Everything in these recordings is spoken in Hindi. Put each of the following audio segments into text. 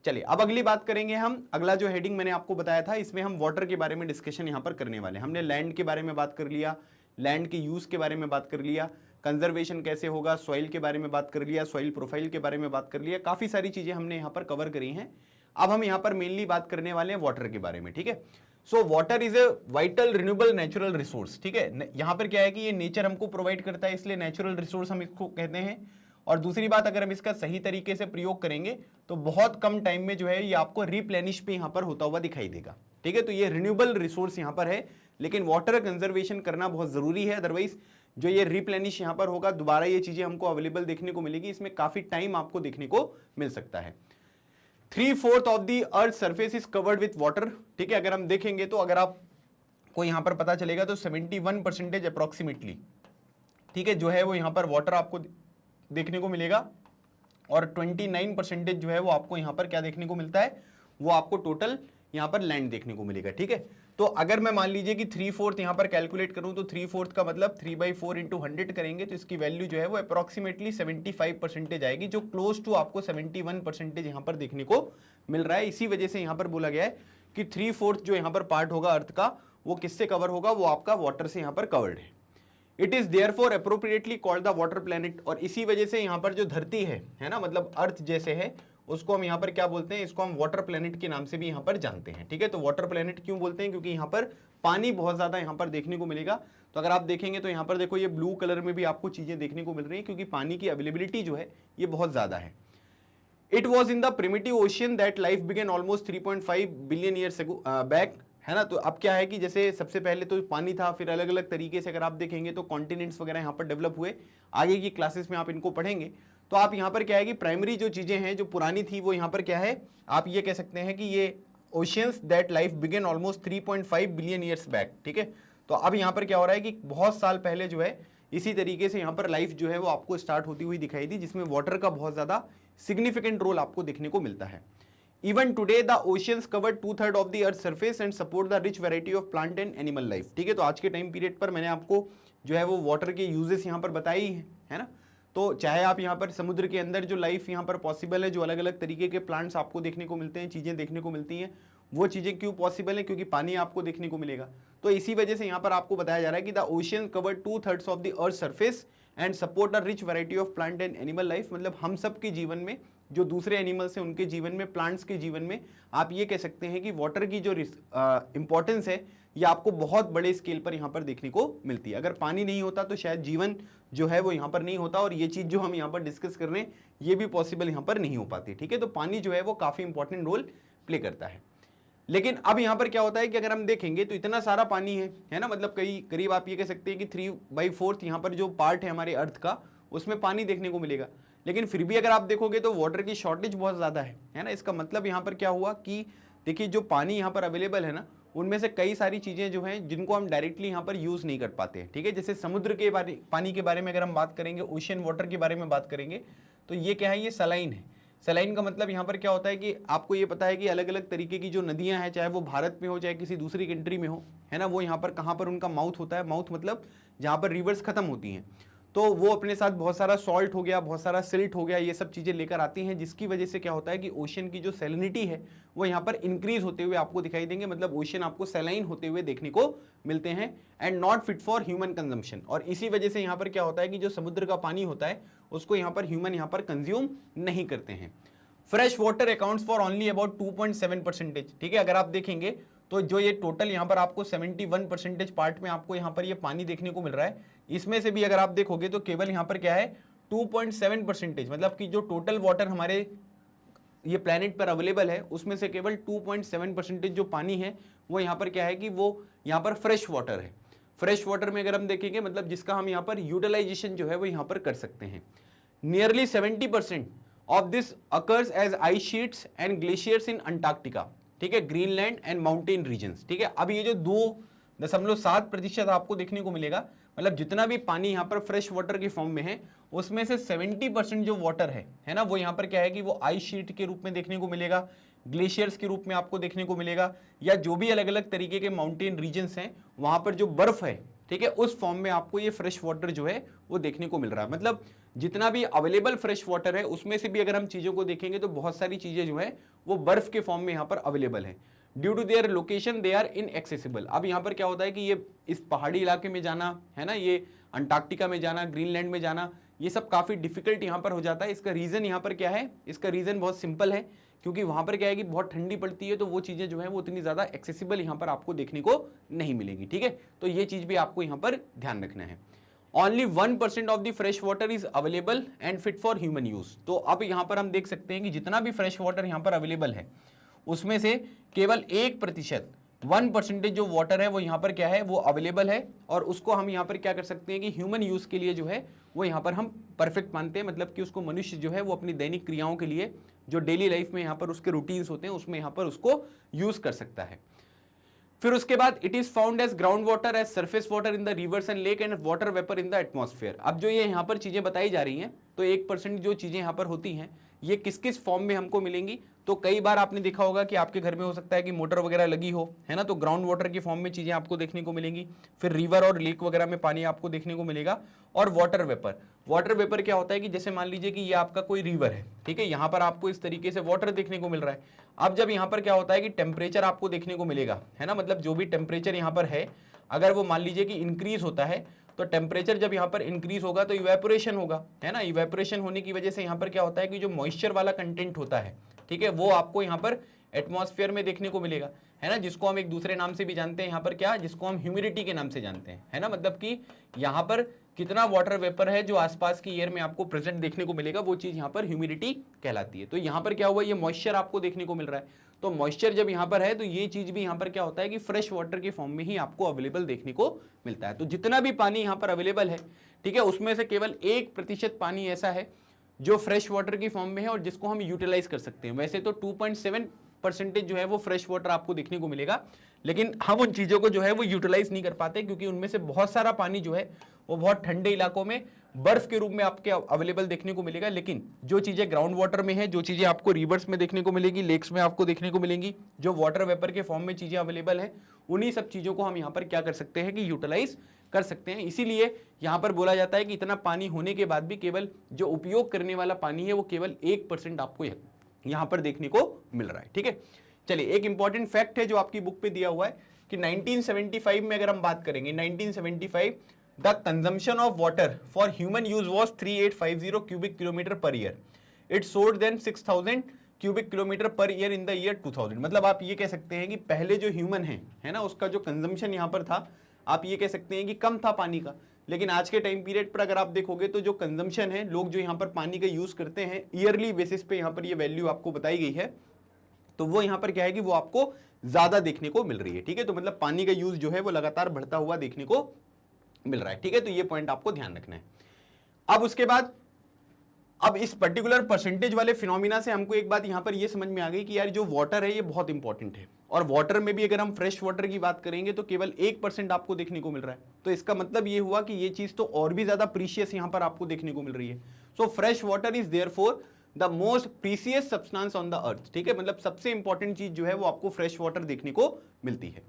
चलिए अब अगली बात करेंगे हम। अगला जो हेडिंग मैंने आपको बताया था इसमें हम वाटर के बारे में डिस्कशन यहां पर करने वाले हैं। हमने लैंड के बारे में बात कर लिया, लैंड के यूज के बारे में बात कर लिया, कंजर्वेशन कैसे होगा, सॉइल के बारे में बात कर लिया, सॉइल प्रोफाइल के बारे में बात कर लिया, काफी सारी चीजें हमने यहां पर कवर करी हैं। अब हम यहां पर मेनली बात करने वाले हैं वाटर के बारे में, ठीक है। So water is a vital renewable natural resource, ठीक है। यहां पर क्या है कि ये नेचर हमको प्रोवाइड करता है, इसलिए नेचुरल रिसोर्स हम इसको कहते हैं। और दूसरी बात, अगर हम इसका सही तरीके से प्रयोग करेंगे तो बहुत कम टाइम में जो है ये आपको रिप्लेनिश पे यहां पर होता हुआ दिखाई देगा, ठीक है। तो ये रिन्यूएबल रिसोर्स यहां पर है, लेकिन वाटर कंजर्वेशन करना बहुत जरूरी है, अदरवाइज जो ये रिप्लेनिश यहां पर होगा दोबारा ये चीजें हमको अवेलेबल देखने को मिलेगी, इसमें काफी टाइम आपको देखने को मिल सकता है। 3/4 of the earth surface is covered with water, ठीक है। अगर हम देखेंगे तो अगर आपको यहां पर पता चलेगा तो 71% अप्रोक्सीमेटली, ठीक है, जो है वो यहां पर वाटर आपको देखने को मिलेगा, और 29% जो है वो आपको यहां पर क्या देखने को मिलता है, वो आपको टोटल यहां पर लैंड देखने को मिलेगा, ठीक है। तो अगर मैं मान लीजिए कि 3/4 यहां पर कैलकुलेट करूं तो 3/4 का मतलब 3/4 इंटू 100 करेंगे तो इसकी वैल्यू जो है वो अप्रोक्सीमेटली 75% आएगी, जो क्लोज टू आपको 71% यहां पर देखने को मिल रहा है। इसी वजह से यहां पर बोला गया है कि 3/4 जो यहां पर पार्ट होगा अर्थ का वो किससे कवर होगा, वो आपका वाटर से यहां पर कवर्ड है। It is therefore appropriately called the water planet, और इसी वजह से यहां पर जो धरती है ना, मतलब अर्थ जैसे है उसको हम यहां पर क्या बोलते हैं, इसको हम वाटर प्लैनेट के नाम से भी यहां पर जानते हैं, ठीक है। तो वाटर प्लैनेट क्यों बोलते हैं, क्योंकि यहां पर पानी बहुत ज्यादा यहां पर देखने को मिलेगा। तो अगर आप देखेंगे तो यहां पर देखो ये ब्लू कलर में भी आपको चीजें देखने को मिल रही है, क्योंकि पानी की अवेलेबिलिटी जो है ये बहुत ज्यादा है। It was in the primitive ocean that life began almost 3.5 billion years back, है ना। तो अब क्या है कि जैसे सबसे पहले तो पानी था, फिर अलग अलग तरीके से अगर आप देखेंगे तो कॉन्टिनेंट्स वगैरह यहाँ पर डेवलप हुए। आगे की क्लासेस में आप इनको पढ़ेंगे तो आप यहाँ पर क्या है कि प्राइमरी जो चीजें हैं जो पुरानी थी वो यहाँ पर क्या है, आप ये कह सकते हैं कि ये oceans that life began almost 3.5 billion years back, ठीक है। तो अब यहाँ पर क्या हो रहा है कि बहुत साल पहले जो है इसी तरीके से यहाँ पर लाइफ जो है वो आपको स्टार्ट होती हुई दिखाई दी, जिसमें वाटर का बहुत ज्यादा सिग्निफिकेंट रोल आपको देखने को मिलता है। Even today the oceans cover 2/3 of the earth's surface and support the rich variety of plant and animal life, ठीक है। तो आज के टाइम पीरियड पर मैंने आपको जो है वो वाटर के यूजेस यहाँ पर बताई है ना। तो चाहे आप यहाँ पर समुद्र के अंदर जो लाइफ यहाँ पर पॉसिबल है, जो अलग अलग तरीके के प्लांट्स आपको देखने को मिलते हैं, चीजें देखने को मिलती हैं, वो चीजें क्यों पॉसिबल है, क्योंकि पानी आपको देखने को मिलेगा। तो इसी वजह से यहाँ पर आपको बताया जा रहा है कि the ocean cover 2/3 of the earth surface and support a rich variety of plant and animal life, मतलब हम सब के जीवन में, जो दूसरे एनिमल्स हैं उनके जीवन में, प्लांट्स के जीवन में, आप ये कह सकते हैं कि वाटर की जो इंपॉर्टेंस है ये आपको बहुत बड़े स्केल पर यहाँ पर देखने को मिलती है। अगर पानी नहीं होता तो शायद जीवन जो है वो यहाँ पर नहीं होता, और ये चीज जो हम यहाँ पर डिस्कस कर रहे हैं ये भी पॉसिबल यहाँ पर नहीं हो पाती, ठीक है। तो पानी जो है वो काफी इंपॉर्टेंट रोल प्ले करता है। लेकिन अब यहाँ पर क्या होता है कि अगर हम देखेंगे तो इतना सारा पानी है ना, मतलब करीब आप ये कह सकते हैं कि 3/4 यहाँ पर जो पार्ट है हमारे अर्थ का उसमें पानी देखने को मिलेगा। लेकिन फिर भी अगर आप देखोगे तो वाटर की शॉर्टेज बहुत ज्यादा है ना। इसका मतलब यहाँ पर क्या हुआ कि देखिए जो पानी यहाँ पर अवेलेबल है ना, उनमें से कई सारी चीजें जो हैं जिनको हम डायरेक्टली यहाँ पर यूज नहीं कर पाते हैं, ठीक है। जैसे समुद्र के पानी के बारे में अगर हम बात करेंगे, ओशियन वाटर के बारे में बात करेंगे, तो ये क्या है, ये सलाइन है। सलाइन का मतलब यहाँ पर क्या होता है कि आपको ये पता है कि अलग अलग तरीके की जो नदियां हैं, चाहे वो भारत में हो चाहे किसी दूसरी कंट्री में हो, है ना, वो यहाँ पर कहाँ पर उनका माउथ होता है, माउथ मतलब जहाँ पर रिवर्स खत्म होती हैं, तो वो अपने साथ बहुत सारा सॉल्ट हो गया, बहुत सारा सिल्ट हो गया, ये सब चीजें लेकर आती हैं, जिसकी वजह से क्या होता है कि ओशियन की जो सैलिनिटी है वो यहाँ पर इंक्रीज होते हुए आपको दिखाई देंगे, मतलब ओशियन आपको सैलाइन होते हुए देखने को मिलते हैं, and not fit for human consumption. और इसी वजह से यहाँ पर क्या होता है कि जो समुद्र का पानी होता है उसको यहाँ पर ह्यूमन यहाँ पर कंज्यूम नहीं करते हैं। Fresh water accounts for only about 2.7%, ठीक है। अगर आप देखेंगे तो जो ये टोटल यहाँ पर आपको 71% पार्ट में आपको यहाँ पर ये पानी देखने को मिल रहा है, इसमें से भी अगर आप देखोगे तो केवल यहाँ पर क्या है 2.7%, मतलब कि जो टोटल वाटर हमारे ये प्लेनेट पर अवेलेबल है उसमें से केवल 2.7% जो पानी है वो यहाँ पर क्या है कि वो यहाँ पर फ्रेश वाटर है। फ्रेश वाटर में अगर हम देखेंगे मतलब जिसका हम यहाँ पर यूटिलाइजेशन जो है वो यहाँ पर कर सकते हैं। Nearly 70% of this occurs as ice sheets and glaciers in Antarctica, ठीक है, ग्रीनलैंड एंड माउंटेन रीजन्स, ठीक है। अब ये जो 2.7% आपको देखने को मिलेगा, मतलब जितना भी पानी यहाँ पर फ्रेश वाटर के फॉर्म में है उसमें से 70% जो वाटर है ना, वो यहाँ पर क्या है कि वो आइस शीट के रूप में देखने को मिलेगा, ग्लेशियर्स के रूप में आपको देखने को मिलेगा, या जो भी अलग अलग तरीके के माउंटेन रीजन्स हैं वहां पर जो बर्फ है ठीक है, उस फॉर्म में आपको ये फ्रेश वाटर जो है वो देखने को मिल रहा है। मतलब जितना भी अवेलेबल फ्रेश वाटर है उसमें से भी अगर हम चीजों को देखेंगे तो बहुत सारी चीजें जो है वो बर्फ के फॉर्म में यहाँ पर अवेलेबल है। Due to their location they are inaccessible. अब यहाँ पर क्या होता है कि ये इस पहाड़ी इलाके में जाना है ना, ये अंटार्कटिका में जाना, ग्रीनलैंड में जाना, ये सब काफी डिफिकल्ट यहाँ पर हो जाता है। इसका रीजन यहाँ पर क्या है, इसका रीजन बहुत सिंपल है, क्योंकि वहां पर क्या है कि बहुत ठंडी पड़ती है, तो वो चीजें जो है वो उतनी ज्यादा एक्सेसिबल यहाँ पर आपको देखने को नहीं मिलेगी। ठीक है, तो ये चीज भी आपको यहाँ पर ध्यान रखना है। Only 1% of the fresh water is available and fit for human use. तो अब यहाँ पर हम देख सकते हैं कि जितना भी फ्रेश वाटर यहाँ पर अवेलेबल है उसमें से केवल 1%, 1% जो वाटर है वो यहाँ पर क्या है, वो अवेलेबल है, और उसको हम यहाँ पर क्या कर सकते हैं कि ह्यूमन यूज के लिए जो है वो यहाँ पर हम परफेक्ट मानते हैं। मतलब कि उसको मनुष्य जो है वो अपनी दैनिक क्रियाओं के लिए, जो डेली लाइफ में यहाँ पर उसके रूटीन्स होते हैं, उसमें यहाँ पर उसको यूज कर सकता है। फिर उसके बाद it is found as ground water, as surface water in the rivers and lake and water vapour in the atmosphere. अब जो ये यहाँ पर चीजें बताई जा रही हैं, तो 1% जो चीजें यहाँ पर होती हैं ये किस किस फॉर्म में हमको मिलेंगी। तो कई बार आपने देखा होगा कि आपके घर में हो सकता है कि मोटर वगैरह लगी हो, है ना, तो ग्राउंड वाटर की फॉर्म में चीजें आपको देखने को मिलेंगी। फिर रिवर और लेक वगैरह में पानी आपको देखने को मिलेगा। और वाटर वेपर, वाटर वेपर क्या होता है कि जैसे मान लीजिए कि ये आपका कोई रिवर है, ठीक है, यहाँ पर आपको इस तरीके से वाटर देखने को मिल रहा है। अब जब यहाँ पर क्या होता है कि टेम्परेचर आपको देखने को मिलेगा, है ना, मतलब जो भी टेम्परेचर यहाँ पर है, अगर वो मान लीजिए कि इंक्रीज होता है, तो टेम्परेचर जब यहाँ पर इंक्रीज होगा तो इवेपोरेशन होगा, है ना। इवेपोरेशन होने की वजह से यहाँ पर क्या होता है कि जो मॉइस्चर वाला कंटेंट होता है, ठीक है, वो आपको यहाँ पर एटमॉस्फेयर में देखने को मिलेगा, है ना, जिसको हम एक दूसरे नाम से भी जानते हैं यहाँ पर क्या, जिसको हम ह्यूमिडिटी के नाम से जानते हैं, है ना। मतलब कि यहाँ पर कितना वाटर वेपर है जो आसपास की एयर में आपको प्रेजेंट देखने को मिलेगा, वो चीज यहाँ पर ह्यूमिडिटी कहलाती है। तो यहाँ पर क्या हुआ, ये मॉइस्चर आपको देखने को मिल रहा है। तो मॉइस्चर जब यहाँ पर है तो ये चीज भी यहाँ पर क्या होता है कि फ्रेश वाटर के फॉर्म में ही आपको अवेलेबल देखने को मिलता है। तो जितना भी पानी यहाँ पर अवेलेबल है, ठीक है, उसमें से केवल 1% पानी ऐसा है जो फ्रेश वाटर की फॉर्म में है और जिसको हम यूटिलाइज कर सकते हैं। वैसे तो 2.7% जो है वो फ्रेश वाटर आपको देखने को मिलेगा, लेकिन हम उन चीजों को जो है वो यूटिलाइज नहीं कर पाते, क्योंकि उनमें से बहुत सारा पानी जो है वो बहुत ठंडे इलाकों में बर्फ के रूप में आपके अवेलेबल देखने को मिलेगा। लेकिन जो चीजें ग्राउंड वाटर में है, जो चीजें आपको रिवर्स में देखने को मिलेगी, लेक्स में आपको देखने को मिलेंगी, जो वाटर वेपर के फॉर्म में चीजें अवेलेबल है, उन्हीं सब चीजों को हम यहाँ पर क्या कर सकते हैं कि यूटिलाइज कर सकते हैं। इसीलिए यहाँ पर बोला जाता है कि इतना पानी होने के बाद भी केवल जो उपयोग करने वाला पानी है वो केवल 1% आपको यहाँ पर देखने को मिल रहा है। ठीक है, चलिए एक इंपॉर्टेंट फैक्ट है जो आपकी बुक पे दिया हुआ है कि 1975 में अगर हम बात करेंगे, 1975 the consumption of water for human use was 3850 cubic kilometre per year. It soared then 6000 cubic kilometre per year in the year 2000। मतलब आप ये कह सकते हैं कि पहले जो ह्यूमन है ना, उसका जो कंजम्पशन यहाँ पर था, आप ये कह सकते हैं कि कम था पानी का। लेकिन आज के टाइम पीरियड पर अगर आप देखोगे तो जो कंजम्पशन है, लोग जो यहाँ पर पानी का यूज करते हैं ईयरली बेसिस पे, यहाँ पर ये वैल्यू आपको बताई गई है, तो वो यहाँ पर क्या है कि वो आपको ज्यादा देखने को मिल रही है। ठीक है, तो मतलब पानी का यूज जो है वो लगातार बढ़ता हुआ देखने को मिल रहा है। ठीक है, तो ये पॉइंट आपको ध्यान रखना है। अब उसके बाद अब इस पर्टिकुलर परसेंटेज वाले फिनोमिना से हमको एक बात यहां पर ये समझ में आ गई कि यार जो वाटर है ये बहुत इंपॉर्टेंट है, और वाटर में भी अगर हम फ्रेश वाटर की बात करेंगे तो केवल 1% आपको देखने को मिल रहा है। तो इसका मतलब ये हुआ कि ये चीज तो और भी ज्यादा प्रीशियस यहां पर आपको देखने को मिल रही है। So fresh water is therefore the most precious substance on the earth. ठीक है, मतलब सबसे इंपॉर्टेंट चीज जो है वो आपको फ्रेश वाटर देखने को मिलती है।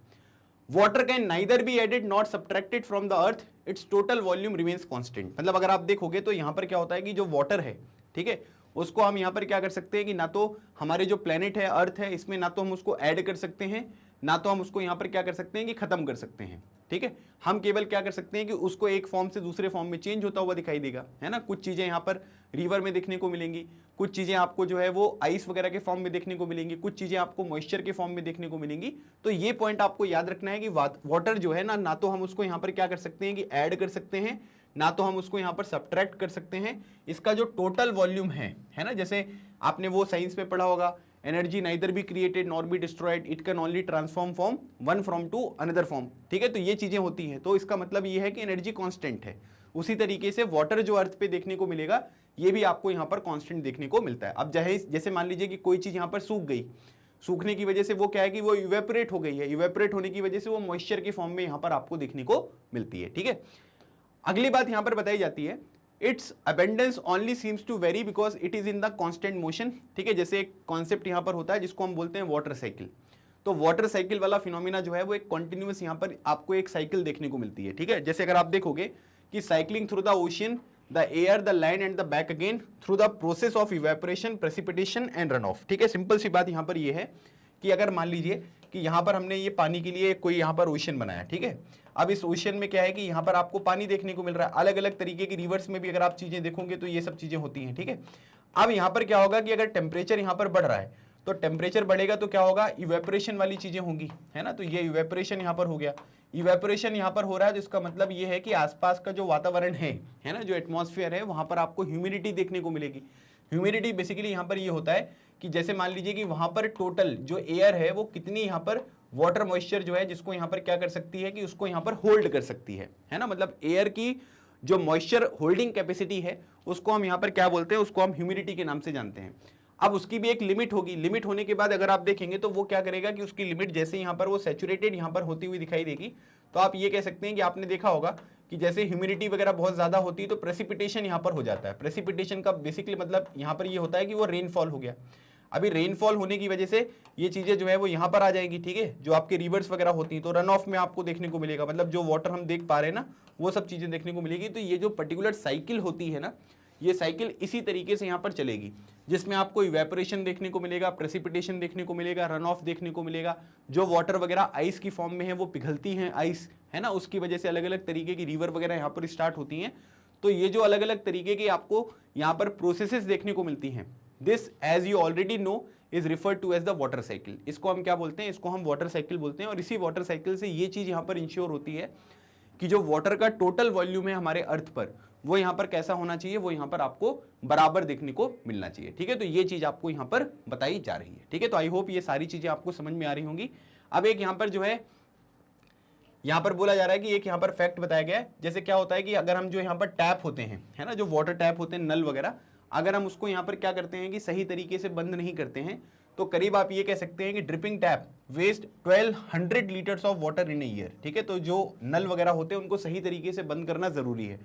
Water can neither be added not subtracted from the earth, its total volume remains constant. मतलब अगर आप देखोगे तो यहाँ पर क्या होता है कि जो वाटर है, ठीक है, उसको हम यहाँ पर क्या कर सकते हैं कि ना तो हमारे जो प्लेनेट है अर्थ है, इसमें ना तो हम उसको ऐड कर सकते हैं, ना तो हम उसको यहाँ पर क्या कर सकते हैं कि खत्म कर सकते हैं। ठीक है, हम केवल क्या कर सकते हैं कि उसको एक फॉर्म से दूसरे फॉर्म में चेंज होता हुआ दिखाई देगा, है ना। कुछ चीजें यहाँ पर रिवर में देखने को मिलेंगी, कुछ चीजें आपको जो है वो आइस वगैरह के फॉर्म में देखने को मिलेंगी, कुछ चीजें आपको मॉइस्चर के फॉर्म में देखने को मिलेंगी। तो ये पॉइंट आपको याद रखना है कि वाटर जो है ना तो हम उसको यहाँ पर क्या कर सकते हैं कि ऐड कर सकते हैं, ना तो हम उसको यहाँ पर सब्ट्रैक्ट कर सकते हैं। इसका जो टोटल वॉल्यूम है ना, जैसे आपने वो साइंस में पढ़ा होगा, energy neither be created nor be destroyed, it can only transform from one form to another form. ठीक है, तो ये चीजें होती हैं। तो इसका मतलब ये है कि एनर्जी कांस्टेंट है। उसी तरीके से वाटर जो अर्थ पे देखने को मिलेगा, ये भी आपको यहाँ पर कांस्टेंट देखने को मिलता है। अब जैसे मान लीजिए कि कोई चीज यहाँ पर सूख गई, सूखने की वजह से वो क्या है कि वो इवेपोरेट हो गई है, इवेपोरेट होने की वजह से वो मॉइस्चर के फॉर्म में यहाँ पर आपको देखने को मिलती है। ठीक है, अगली बात यहाँ पर बताई जाती है, its abundance only seems to vary because it is in the constant motion. ठीक है, जैसे एक कॉन्सेप्ट यहाँ पर होता है जिसको हम बोलते हैं वाटर साइकिल। तो वाटर साइकिल वाला फिनोमिना जो है वो एक कॉन्टिन्यूअस यहाँ पर आपको एक साइकिल देखने को मिलती है, ठीक है। जैसे अगर आप देखोगे कि cycling through the ocean, the air, the land and the back again through the process of evaporation, precipitation and run of, ठीक है। सिंपल सी बात यहाँ पर ये है कि अगर मान लीजिए कि यहाँ पर हमने ये पानी के लिए कोई यहाँ पर ओशन बनाया, ठीक है। अब इस ओशन में क्या है कि यहाँ पर आपको पानी देखने को मिल रहा है, अलग अलग तरीके की रिवर्स में भी अगर आप चीजें देखोगे तो ये सब चीजें होती हैं, ठीक है। अब यहाँ पर क्या होगा कि अगर टेम्परेचर यहाँ पर बढ़ रहा है तो टेम्परेचर बढ़ेगा तो क्या होगा, इवेपोरेशन वाली चीजें होंगी, है ना। तो ये इवेपोरेशन यहाँ पर हो गया, इवेपोरेशन यहाँ पर हो रहा है, तो इसका मतलब ये है कि आसपास का जो वातावरण है ना, जो एटमॉस्फेयर है, वहां पर आपको ह्यूमिडिटी देखने को मिलेगी। ह्यूमिडिटी बेसिकली यहाँ पर ये होता है कि जैसे मान लीजिए कि वहां पर टोटल जो एयर है वो कितनी यहाँ पर वाटर मॉइस्चर जो है जिसको यहाँ पर क्या कर सकती है कि उसको यहाँ पर होल्ड कर सकती है ना। मतलब एयर की जो मॉइस्चर होल्डिंग कैपेसिटी है उसको हम यहाँ पर क्या बोलते हैं, उसको हम ह्यूमिडिटी के नाम से जानते हैं। अब उसकी भी एक लिमिट होगी, लिमिट होने के बाद अगर आप देखेंगे तो वो क्या करेगा कि उसकी लिमिट जैसे यहाँ पर वो सैचुरेटेड यहाँ पर होती हुई दिखाई देगी, तो आप ये कह सकते हैं कि आपने देखा होगा कि जैसे ह्यूमिडिटी वगैरह बहुत ज्यादा होती है तो प्रेसिपिटेशन यहाँ पर हो जाता है। प्रेसिपिटेशन का बेसिकली मतलब यहाँ पर ये होता है कि वो रेनफॉल हो गया। अभी रेनफॉल होने की वजह से ये चीजें जो है वो यहाँ पर आ जाएंगी, ठीक है, जो आपके रिवर्स वगैरह होती हैं, तो रन ऑफ में आपको देखने को मिलेगा, मतलब जो वाटर हम देख पा रहे हैं ना वो सब चीजें देखने को मिलेगी। तो ये जो पर्टिकुलर साइकिल होती है ना, ये साइकिल इसी तरीके से यहाँ पर चलेगी, जिसमें आपको इवेपोरेशन देखने को मिलेगा, प्रेसिपिटेशन देखने को मिलेगा, रन ऑफ देखने को मिलेगा। जो वाटर वगैरह आइस की फॉर्म में है वो पिघलती हैं, आइस है ना, उसकी वजह से अलग अलग तरीके की रिवर वगैरह यहाँ पर स्टार्ट होती हैं। तो ये जो अलग अलग तरीके की आपको यहाँ पर प्रोसेसेस देखने को मिलती हैं, this as you already know is referred to as the water cycle. इसको हम क्या बोलते हैं, इसको हम वाटर साइकिल बोलते हैं। और इसी वाटर साइकिल से ये चीज यहाँ पर इंश्योर होती है कि जो वाटर का टोटल वॉल्यूम है हमारे अर्थ पर, वो यहाँ पर कैसा होना चाहिए, वो यहाँ पर आपको बराबर देखने को मिलना चाहिए, ठीक है। तो ये चीज आपको यहाँ पर बताई जा रही है, ठीक है। तो आई होप ये सारी चीजें आपको समझ में आ रही होंगी। अब एक यहाँ पर जो है यहाँ पर बोला जा रहा है कि एक यहाँ पर फैक्ट बताया गया है, जैसे क्या होता है कि अगर हम जो यहाँ पर टैप होते हैं, है ना, जो वाटर टैप होते हैं, नल वगैरह, अगर हम उसको यहाँ पर क्या करते हैं कि सही तरीके से बंद नहीं करते हैं तो करीब आप ये कह सकते हैं कि dripping tap waste 1200 litres of water in a year, ठीक है। तो जो नल वगैरह होते हैं उनको सही तरीके से बंद करना जरूरी है।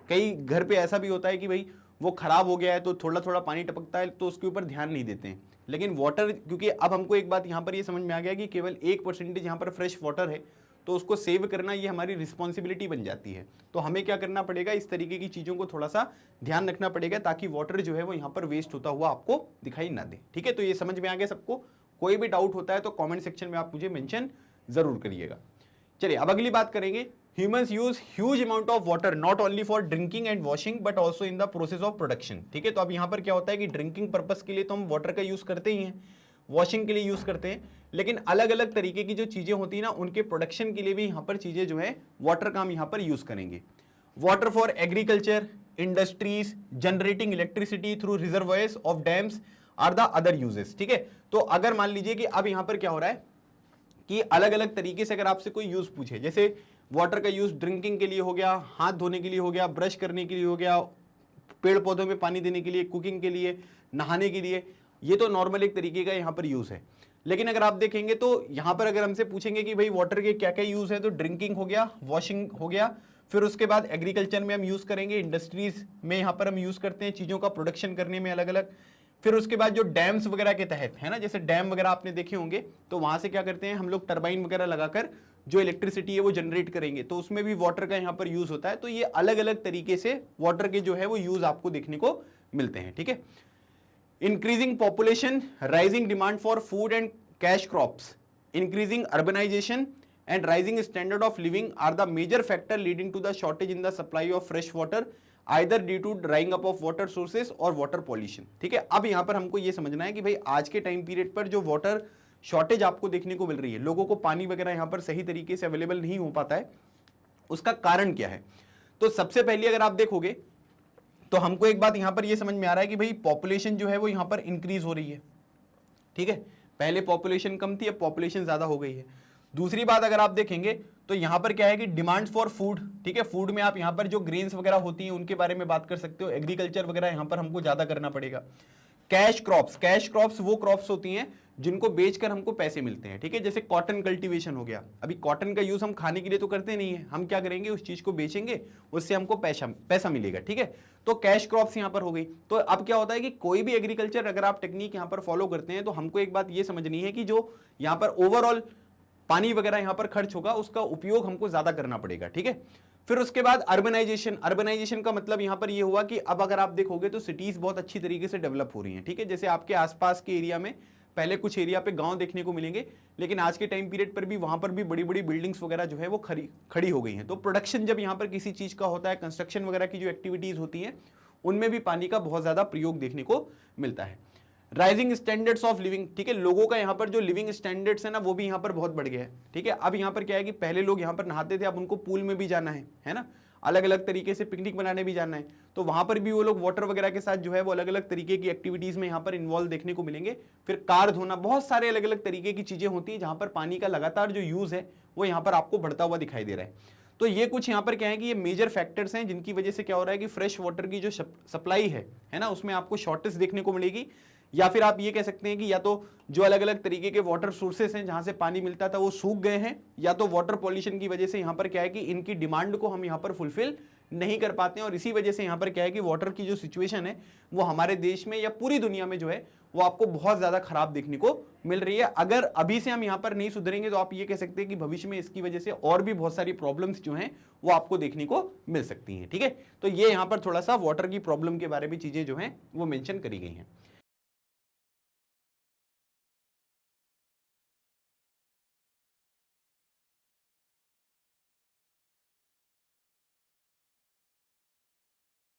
कई घर पे ऐसा भी होता है कि भाई वो खराब हो गया है तो थोड़ा थोड़ा पानी टपकता है तो उसके ऊपर ध्यान नहीं देते हैं, लेकिन वाटर, क्योंकि अब हमको एक बात यहाँ पर ये समझ में आ गया कि केवल 1% यहाँ पर फ्रेश वाटर है, तो उसको सेव करना ये हमारी रिस्पॉन्सिबिलिटी बन जाती है। तो हमें क्या करना पड़ेगा, इस तरीके की चीज़ों को थोड़ा सा ध्यान रखना पड़ेगा ताकि वाटर जो है वो यहाँ पर वेस्ट होता हुआ आपको दिखाई ना दे, ठीक है। तो ये समझ में आ गया सबको। कोई भी डाउट होता है तो कमेंट सेक्शन में आप मुझे मेंशन जरूर करिएगा। चलिए अब अगली बात करेंगे। Humans use huge amount of water not only for drinking and washing but also in the process of production, ठीक है। तो अब यहाँ पर क्या होता है कि ड्रिंकिंग पर्पज के लिए तो हम वाटर का यूज करते ही हैं, वॉशिंग के लिए यूज करते हैं, लेकिन अलग अलग तरीके की जो चीजें होती है ना उनके प्रोडक्शन के लिए भी यहाँ पर चीजें जो है वाटर का हम यहाँ पर यूज करेंगे। Water for agriculture, industries, generating electricity through reservoirs of dams are the other uses, ठीक है। तो अगर मान लीजिए कि अब यहाँ पर क्या हो रहा है कि अलग अलग तरीके से अगर आपसे कोई यूज पूछे, जैसे वाटर का यूज ड्रिंकिंग के लिए हो गया, हाथ धोने के लिए हो गया, ब्रश करने के लिए हो गया, पेड़ पौधों में पानी देने के लिए, कुकिंग के लिए, नहाने के लिए, ये तो नॉर्मल एक तरीके का यहाँ पर यूज है। लेकिन अगर आप देखेंगे तो यहाँ पर अगर हमसे पूछेंगे कि भाई वाटर के क्या क्या यूज है, तो ड्रिंकिंग हो गया, वॉशिंग हो गया, फिर उसके बाद एग्रीकल्चर में हम यूज करेंगे, इंडस्ट्रीज में यहाँ पर हम यूज करते हैं चीजों का प्रोडक्शन करने में अलग अलग, फिर उसके बाद जो डैम्स वगैरह के तहत है ना, जैसे डैम वगैरह आपने देखे होंगे तो वहां से क्या करते हैं हम लोग, टरबाइन वगैरह लगाकर जो इलेक्ट्रिसिटी है वो जनरेट करेंगे, तो उसमें भी वाटर का यहाँ पर यूज होता है। तो ये अलग अलग तरीके से वाटर के जो है वो यूज आपको देखने को मिलते हैं, ठीक है। Increasing population, rising demand for food and cash crops, increasing urbanisation and rising standard of living are the major factor leading to the shortage in the supply of fresh water either due to drying up of water sources or water pollution, ठीक है। अब यहाँ पर हमको ये समझना है कि भाई आज के टाइम पीरियड पर जो वाटर शॉर्टेज आपको देखने को मिल रही है, लोगों को पानी वगैरह यहाँ पर सही तरीके से अवेलेबल नहीं हो पाता है, उसका कारण क्या है। तो सबसे पहले अगर आप देखोगे तो हमको एक बात यहाँ पर ये समझ में आ रहा है कि भाई पॉपुलेशन जो है वो यहाँ पर इंक्रीज हो रही है, ठीक है। पहले पॉपुलेशन कम थी, अब पॉपुलेशन ज्यादा हो गई है। दूसरी बात अगर आप देखेंगे तो यहां पर क्या है कि डिमांड फॉर फूड, ठीक है, फूड में आप यहां पर जो ग्रेन्स वगैरह होती हैं उनके बारे में बात कर सकते हो, एग्रीकल्चर वगैरह यहां पर हमको ज्यादा करना पड़ेगा। कैश क्रॉप्स वो क्रॉप्स होती हैं जिनको बेचकर हमको पैसे मिलते हैं, ठीक है। जैसे कॉटन कल्टीवेशन हो गया, अभी कॉटन का यूज हम खाने के लिए तो करते नहीं है, हम क्या करेंगे, उस चीज को बेचेंगे, उससे हमको पैसा मिलेगा, ठीक है। तो कैश क्रॉप्स यहां पर हो गई। तो अब क्या होता है कि कोई भी एग्रीकल्चर अगर आप टेक्निक यहां पर फॉलो करते हैं तो हमको एक बात ये समझनी है कि जो यहां पर ओवरऑल पानी वगैरह यहां पर खर्च होगा उसका उपयोग हमको ज्यादा करना पड़ेगा, ठीक है। फिर उसके बाद अर्बनाइजेशन का मतलब यहां पर यह हुआ कि अब अगर आप देखोगे तो सिटीज बहुत अच्छी तरीके से डेवलप हो रही हैं, ठीक है। जैसे आपके आसपास के एरिया में पहले कुछ एरिया पे गांव देखने को मिलेंगे, लेकिन आज के टाइम पीरियड पर भी वहां पर भी बड़ी बड़ी बिल्डिंग्स वगैरह जो है वो खड़ी हो गई हैं। तो प्रोडक्शन जब यहां पर किसी चीज का होता है, कंस्ट्रक्शन वगैरह की जो एक्टिविटीज होती हैं उनमें भी पानी का बहुत ज्यादा प्रयोग देखने को मिलता है। राइजिंग स्टैंडर्ड्स ऑफ लिविंग, ठीक है, लोगों का यहाँ पर जो लिविंग स्टैंडर्ड्स है ना वो भी यहाँ पर बहुत बढ़ गया है, ठीक है। अब यहाँ पर क्या है कि पहले लोग यहाँ पर नहाते थे, अब उनको पूल में भी जाना है ना, अलग अलग तरीके से पिकनिक बनाने भी जाना है, तो वहां पर भी वो लोग वाटर वगैरह के साथ जो है वो अलग अलग तरीके की एक्टिविटीज में यहाँ पर इन्वॉल्व देखने को मिलेंगे। फिर कार धोना, बहुत सारे अलग अलग तरीके की चीजें होती है जहां पर पानी का लगातार जो यूज है वो यहाँ पर आपको बढ़ता हुआ दिखाई दे रहा है। तो ये कुछ यहाँ पर क्या है कि ये मेजर फैक्टर्स हैं जिनकी वजह से क्या हो रहा है कि फ्रेश वाटर की जो सप्लाई है ना, उसमें आपको शॉर्टेज देखने को मिलेगी। या फिर आप ये कह सकते हैं कि या तो जो अलग अलग तरीके के वाटर सोर्सेस हैं जहां से पानी मिलता था वो सूख गए हैं, या तो वाटर पॉल्यूशन की वजह से यहाँ पर क्या है कि इनकी डिमांड को हम यहाँ पर फुलफिल नहीं कर पाते हैं, और इसी वजह से यहाँ पर क्या है कि वाटर की जो सिचुएशन है वो हमारे देश में या पूरी दुनिया में जो है वो आपको बहुत ज्यादा खराब देखने को मिल रही है। अगर अभी से हम यहाँ पर नहीं सुधरेंगे तो आप ये कह सकते हैं कि भविष्य में इसकी वजह से और भी बहुत सारी प्रॉब्लम्स जो हैं वो आपको देखने को मिल सकती हैं, ठीक है। तो ये यहाँ पर थोड़ा सा वाटर की प्रॉब्लम के बारे में चीजें जो हैं वो मेंशन करी गई हैं।